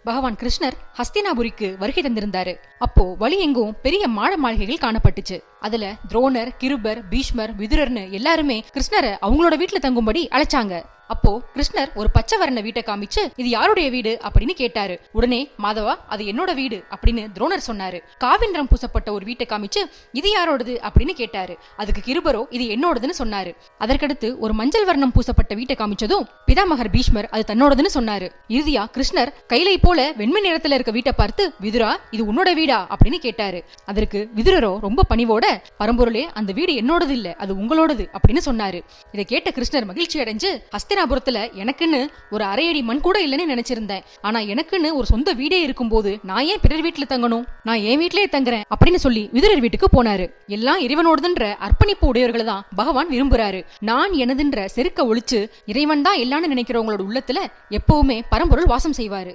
பகவான் கிருஷ்ணர் ஹஸ்தினாபுரிக்கு வருகை தந்திருந்தாரு. அப்போ வழி எங்கும் பெரிய மாட மாளிகைகள் காணப்பட்டுச்சு. அதுல துரோணர், கிருபர், பீஷ்மர், விதுரர்னு எல்லாருமே கிருஷ்ணரை அவங்களோட வீட்டுல தங்கும்படி அழைச்சாங்க. அப்போ கிருஷ்ணர் ஒரு பச்சை வர்ண வீட்டை காமிச்சு இது யாருடைய வீடு அப்படின்னு கேட்டாரு. உடனே மாதவா அது என்னோட வீடு அப்படின்னு துரோணர் சொன்னாரு. காவின்றம் பூசப்பட்ட ஒரு வீட்டை காமிச்சு இது யாரோடது அப்படின்னு கேட்டாரு. அதுக்கு கிருபரோ இது என்னோடதுன்னு சொன்னாரு. அதற்கடுத்து ஒரு மஞ்சள் வர்ணம் பூசப்பட்ட வீட்டை காமிச்சதும் பிதாமகர் பீஷ்மர் அது தன்னோடதுன்னு சொன்னாரு. இறுதியா கிருஷ்ணர் கைலை போல வெண்மை நிறத்துல இருக்க வீட்டை பார்த்து விதுரா இது உன்னோட வீடா அப்படின்னு கேட்டாரு. அதற்கு விதுரரோ ரொம்ப பணிவோட பரம்பொருளே அந்த வீடு என்னோடது இல்ல அது உங்களோடது அப்படின்னு சொன்னாரு. இதை கேட்ட கிருஷ்ணர் மகிழ்ச்சி அடைஞ்சு ஹஸ்தினாபுரத்துல எனக்குன்னு ஒரு அரையடி மண் கூட இல்லைன்னு நினைச்சிருந்தேன். ஆனா எனக்குன்னு ஒரு சொந்த வீடே இருக்கும் போது நான் ஏன் பிறர் வீட்டுல தங்கணும், நான் என் வீட்டிலேயே தங்குறேன் அப்படின்னு சொல்லி விதுரர் வீட்டுக்கு போனாரு. எல்லாம் இறைவனோடுன்ற அர்ப்பணிப்பு உடையவர்களை தான் பகவான் விரும்புறாரு. நான் எனதுன்ற செருக்க ஒழிச்சு இறைவன் தான் எல்லான்னு நினைக்கிறவங்களோட உள்ளத்துல எப்பவுமே பரம்பொருள் வாசம் செய்வாரு.